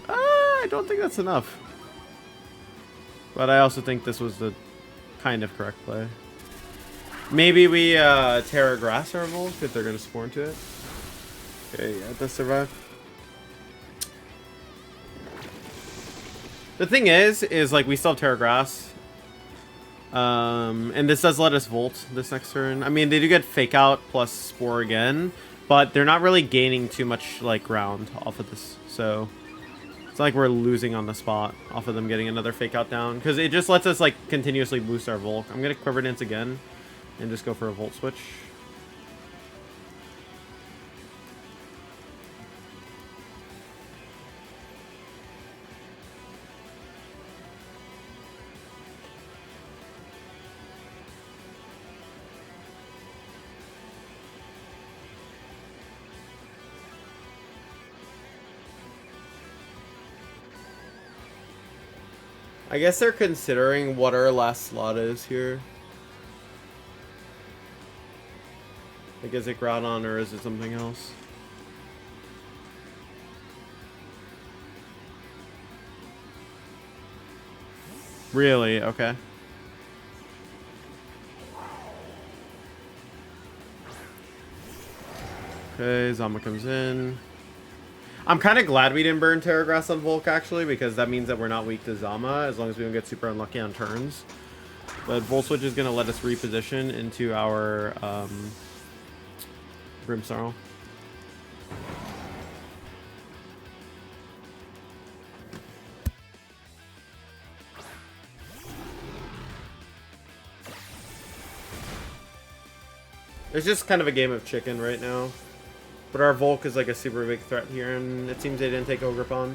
I don't think that's enough. But I also think this was the kind of correct play. Maybe we Terra Grass our Volt if they're going to spawn to it. Okay, yeah, it does survive. The thing is like we still have Terra Grass. And this does let us Volt this next turn. I mean, they do get Fake Out plus Spore again, but they're not really gaining too much like ground off of this. So it's not like we're losing on the spot off of them getting another Fake Out down, because it just lets us like continuously boost our Volk. I'm gonna Quiver Dance again and just go for a Volt Switch. I guess they're considering what our last slot is here. Like, is it Groudon or is it something else? Really? Okay. Okay, Zama comes in. I'm kind of glad we didn't burn Terra Grass on Volk, actually, because that means that we're not weak to Zama, as long as we don't get super unlucky on turns. But Volt Switch is going to let us reposition into our Grimmsnarl. It's just kind of a game of chicken right now. But our Volk is like a super big threat here, and it seems they didn't take Ogrepon.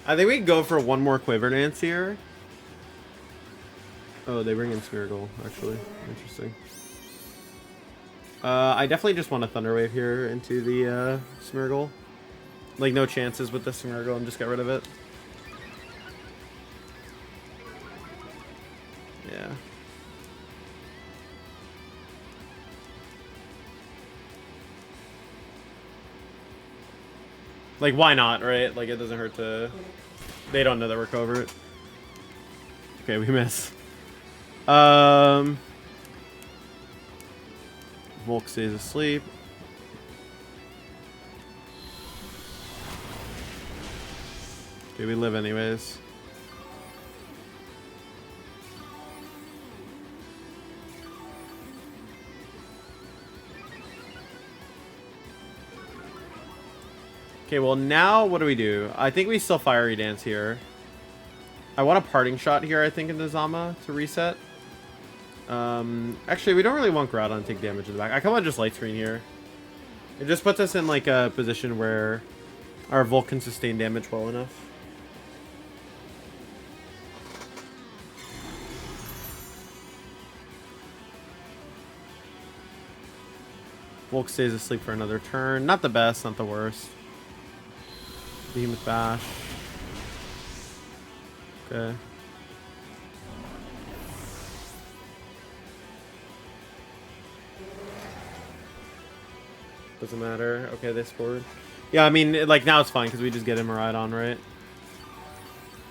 I think we go for one more Quiver Dance here. Oh, they bring in Smeargle, actually. Interesting. I definitely just want a Thunder Wave here into the Smeargle. Like, no chances with the Smeargle, and just get rid of it. Yeah. Like, why not, right? Like, it doesn't hurt to... They don't know that we're covert. Okay, we miss. Volk stays asleep. Okay, we live anyways. Okay, well now what do we do? I think we still Fiery Dance here. I want a parting shot here, I think, in the Zama to reset. Actually, we don't really want Groudon to take damage in the back. I kind of just light screen here. It just puts us in like a position where our Volt can sustain damage well enough. Volk stays asleep for another turn. Not the best, not the worst. Behemoth Bash. Okay. Doesn't matter. Okay, they scored. Yeah, I mean, like, now it's fine because we just get him a Miraidon,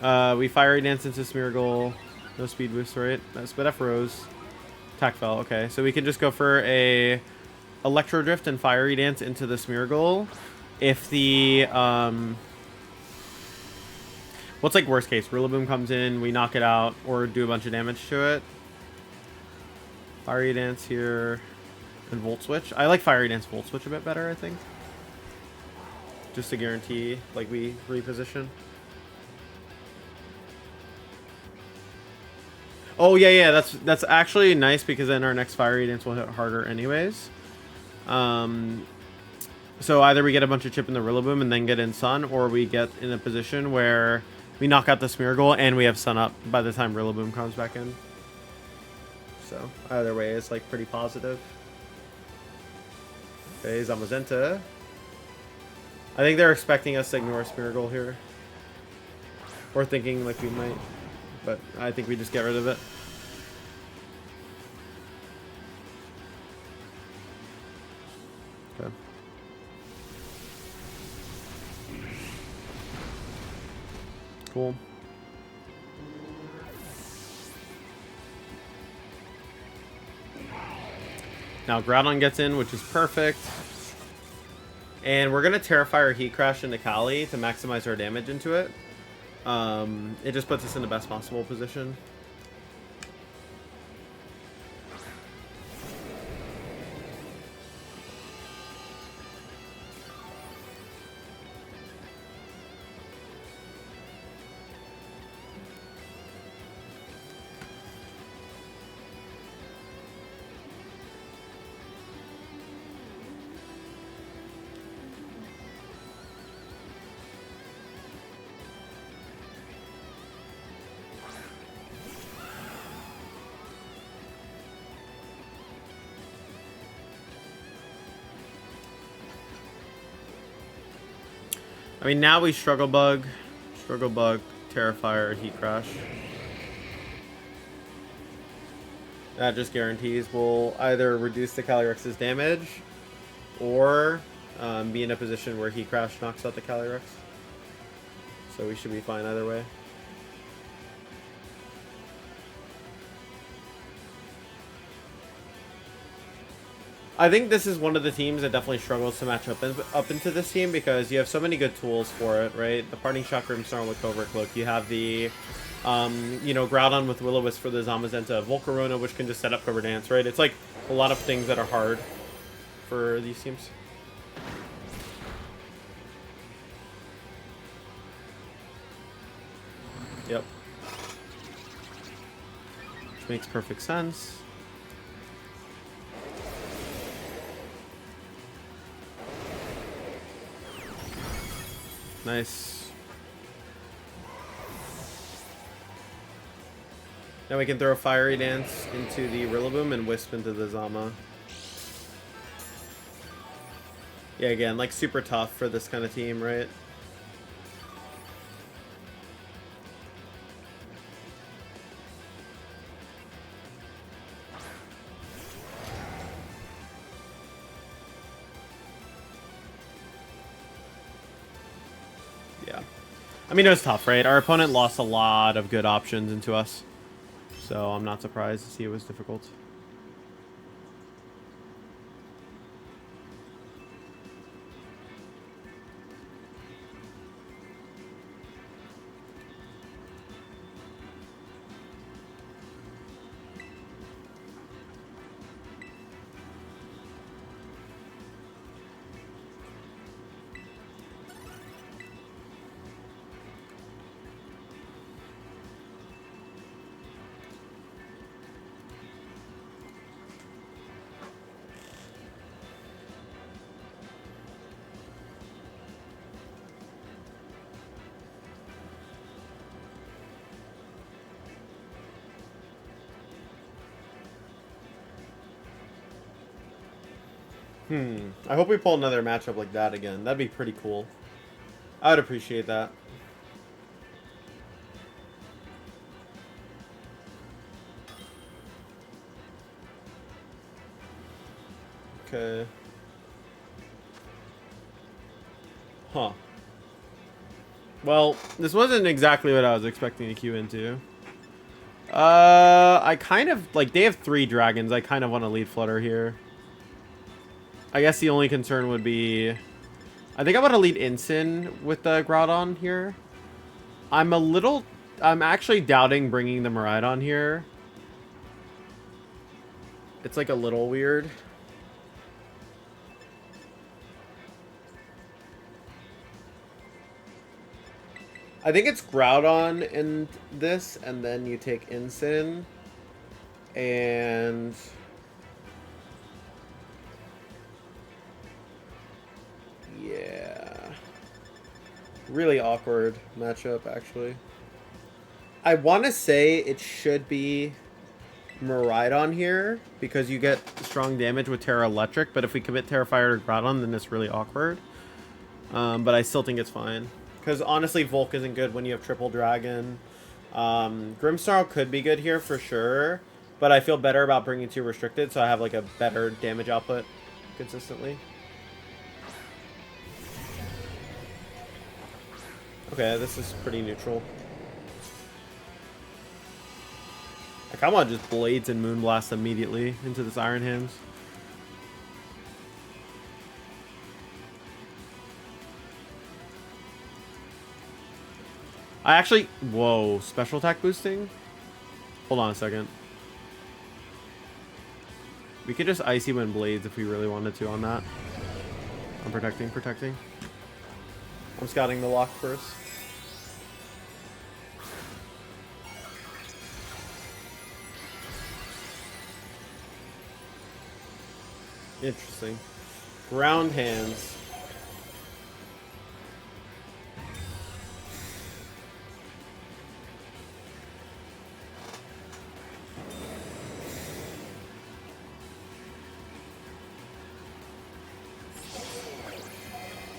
right? We Fiery Dance into Smeargle. No speed boost, right? No, Spit F Rose. Attack fell. Okay, so we can just go for a Electro Drift and Fiery Dance into the Smeargle. If the, what's like worst case? Rillaboom comes in, we knock it out, or do a bunch of damage to it. Fiery Dance here. And Volt Switch. I like Fiery Dance Volt Switch a bit better, I think. Just to guarantee, like, we reposition. Oh, yeah, that's actually nice because then our next Fiery Dance will hit harder anyways. So either we get a bunch of chip in the Rillaboom and then get in Sun, or we get in a position where we knock out the Smeargle and we have Sun up by the time Rillaboom comes back in. So either way, it's like pretty positive. Okay, Zamazenta. I think they're expecting us to ignore Smeargle here. Or thinking like we might. But I think we just get rid of it. Okay. Cool. Now Groudon gets in, which is perfect. And we're going to Terrifier Heat Crash into Cali to maximize our damage into it. It just puts us in the best possible position. I mean, now we Struggle Bug, Terrifier, Heat Crash. That just guarantees we'll either reduce the Calyrex's damage or be in a position where Heat Crash knocks out the Calyrex. So we should be fine either way. I think this is one of the teams that definitely struggles to match up into this team because you have so many good tools for it, right? The Parting Shot, Grimmsnarl with Covert Cloak. You have the, you know, Groudon with Will-O-Wisp for the Zamazenta. Volcarona, which can just set up Cover Dance, right? It's like a lot of things that are hard for these teams. Yep. Which makes perfect sense. Nice. Now we can throw Fiery Dance into the Rillaboom and Wisp into the Zama. Yeah, again, like super tough for this kind of team, right? Yeah. I mean, it was tough, right? Our opponent lost a lot of good options into us. So I'm not surprised to see it was difficult. I hope we pull another matchup like that again. That'd be pretty cool. I would appreciate that. Okay. Huh. Well, this wasn't exactly what I was expecting to queue into. I kind of, like, they have 3 dragons. I kind of want to lead Flutter here. I guess the only concern would be... I think I want to lead Ensign with the Groudon here. I'm actually doubting bringing the Miraidon here. It's, like, a little weird. I think it's Groudon in this, and then you take Ensign. And... yeah. Really awkward matchup, actually. I want to say it should be Miraidon here, because you get strong damage with Terra Electric, but if we commit Terra Fire to Groudon, then it's really awkward. But I still think it's fine. Because honestly, Volk isn't good when you have Triple Dragon. Grimmsnarl could be good here for sure, but I feel better about bringing 2 restricted, so I have like a better damage output consistently. Okay, this is pretty neutral. I kind of want to just Blades and Moonblast immediately into this Iron Hands. I actually... whoa, special attack boosting? Hold on a second. We could just Icy Wind Blades if we really wanted to on that. I'm protecting. I'm scouting the lock first. Interesting. Ground Hands.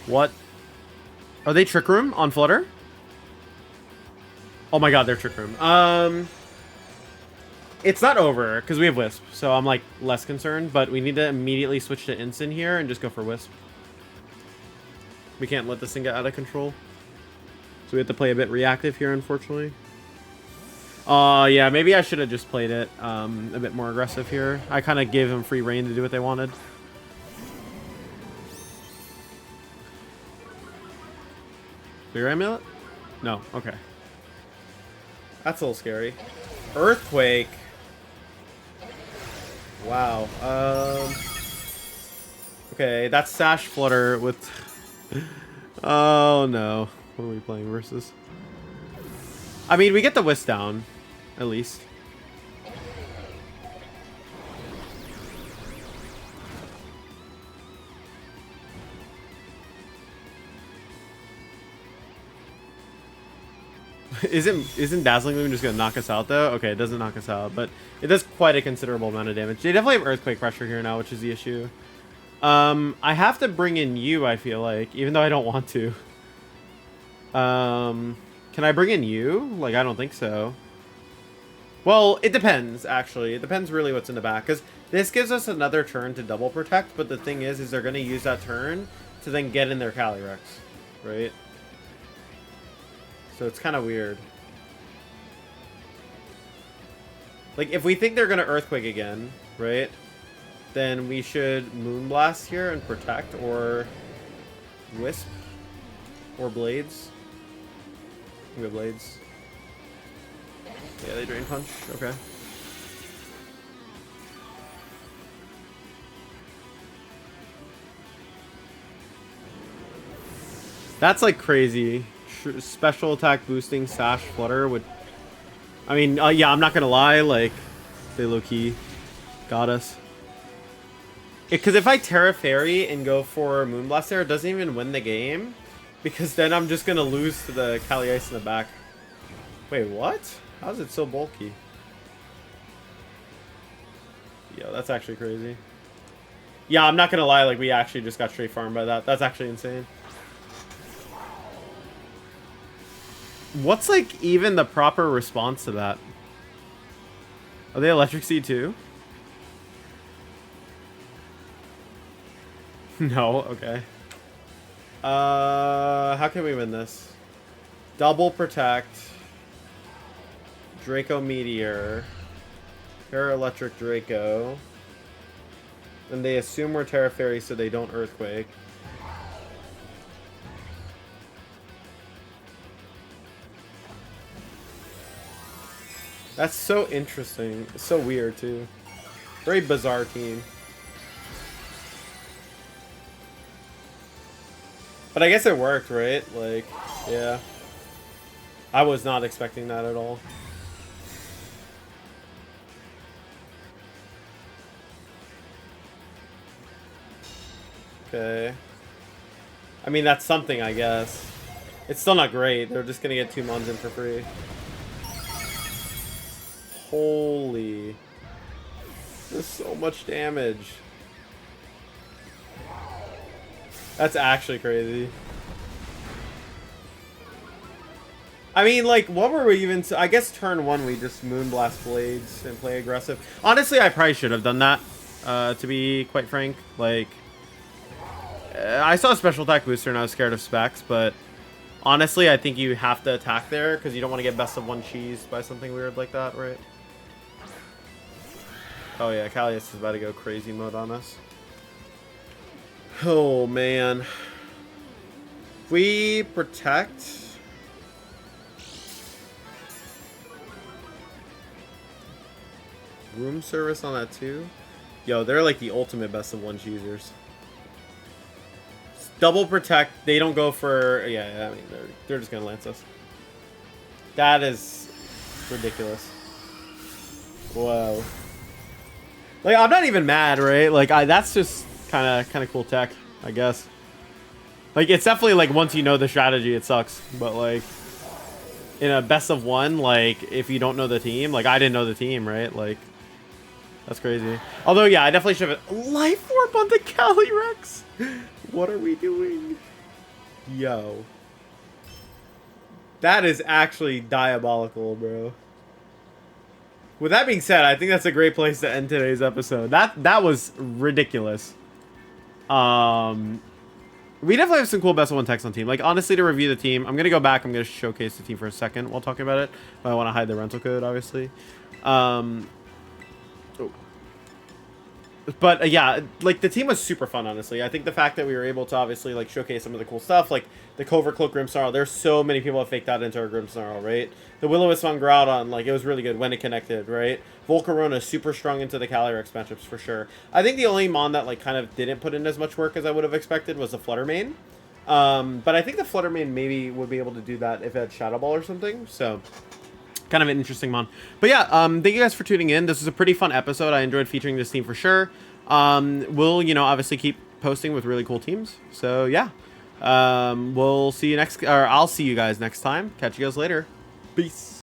What? Are they Trick Room on Flutter? Oh my god, they're Trick Room. It's not over, because we have Wisp, so I'm, like, less concerned, but we need to immediately switch to Ensign here and just go for Wisp. We can't let this thing get out of control. So we have to play a bit reactive here, unfortunately. Yeah, maybe I should have just played it a bit more aggressive here. I kind of gave them free reign to do what they wanted. Clear Amulet? No, okay. That's a little scary. Earthquake. Wow. Okay, that's Sash Flutter with... oh no. What are we playing versus? I mean, we get the Wisp down, at least. Isn't Dazzling Gleam just gonna knock us out though? Okay, it doesn't knock us out, but it does quite a considerable amount of damage. They definitely have Earthquake pressure here now, which is the issue. I have to bring in you, I feel like, even though I don't want to. Can I bring in you? Like, I don't think so. Well, it depends, actually. It depends really what's in the back, because this gives us another turn to double protect, but the thing is they're going to use that turn to then get in their Calyrex, right? So it's kind of weird. Like, if we think they're going to Earthquake again, right, then we should Moonblast here and protect, or Wisp, or Blades. We have Blades. Yeah, they Drain Punch. Okay. That's like crazy. Special attack boosting Sash Flutter would... I mean, yeah, I'm not gonna lie, like, they low-key got us. Because if I Terra Fairy and go for Moonblast there, it doesn't even win the game. Because then I'm just gonna lose to the Cali Ice in the back. Wait, what? How is it so bulky? Yo, that's actually crazy. Yeah, I'm not gonna lie, like, we actually just got straight farmed by that. That's actually insane. What's, like, even the proper response to that? Are they Electric Seed too? No, okay. How can we win this? Double Protect. Draco Meteor. Para-Electric Draco. And they assume we're Terra Fairy so they don't Earthquake. That's so interesting. It's so weird, too. Very bizarre team. But I guess it worked, right? Like, yeah. I was not expecting that at all. Okay. I mean, that's something, I guess. It's still not great. They're just gonna get 2 mons in for free. Holy. There's so much damage. That's actually crazy. I mean, like, what were we even... I guess turn 1 we just Moonblast Blades and play aggressive. Honestly, I probably should have done that, to be quite frank. Like, I saw a special attack booster and I was scared of specs, but honestly, I think you have to attack there because you don't want to get best of 1 cheese by something weird like that, right? Oh yeah, Cali is about to go crazy mode on us. Oh man. If we protect... Room service on that too? Yo, they're like the ultimate best of 1 cheesers. Double protect, they don't go for... Yeah, I mean, they're just gonna lance us. That is ridiculous. Whoa. Like, I'm not even mad, right? Like, that's just kind of cool tech, I guess. Like, it's definitely, like, once you know the strategy, it sucks. But, like, in a best of 1, like, if you don't know the team, like, I didn't know the team, right? Like, that's crazy. Although, yeah, I definitely should have... Life Orb on the Calyrex! What are we doing? Yo. That is actually diabolical, bro. With that being said, I think that's a great place to end today's episode. That was ridiculous. We definitely have some cool best of 1 techs on team. Like, honestly, to review the team, I'm going to go back. I'm going to showcase the team for a second while talking about it. But I want to hide the rental code, obviously. But yeah, like, the team was super fun, honestly. I think the fact that we were able to obviously, like, showcase some of the cool stuff, like the Covert Cloak Grimmsnarl. There's so many people that faked out into our Grimmsnarl, right? The Will-O-Wisp on Groudon, like, it was really good when it connected, right? Volcarona super strong into the Calyrex matchups for sure. I think the only mon that, like, kind of didn't put in as much work as I would have expected was the Fluttermane. But I think the Fluttermane maybe would be able to do that if it had Shadow Ball or something, so... Kind of an interesting mon. But yeah, thank you guys for tuning in. This was a pretty fun episode. I enjoyed featuring this team for sure. We'll, you know, obviously keep posting with really cool teams. So yeah, we'll see you next, or I'll see you guys next time. Catch you guys later. Peace.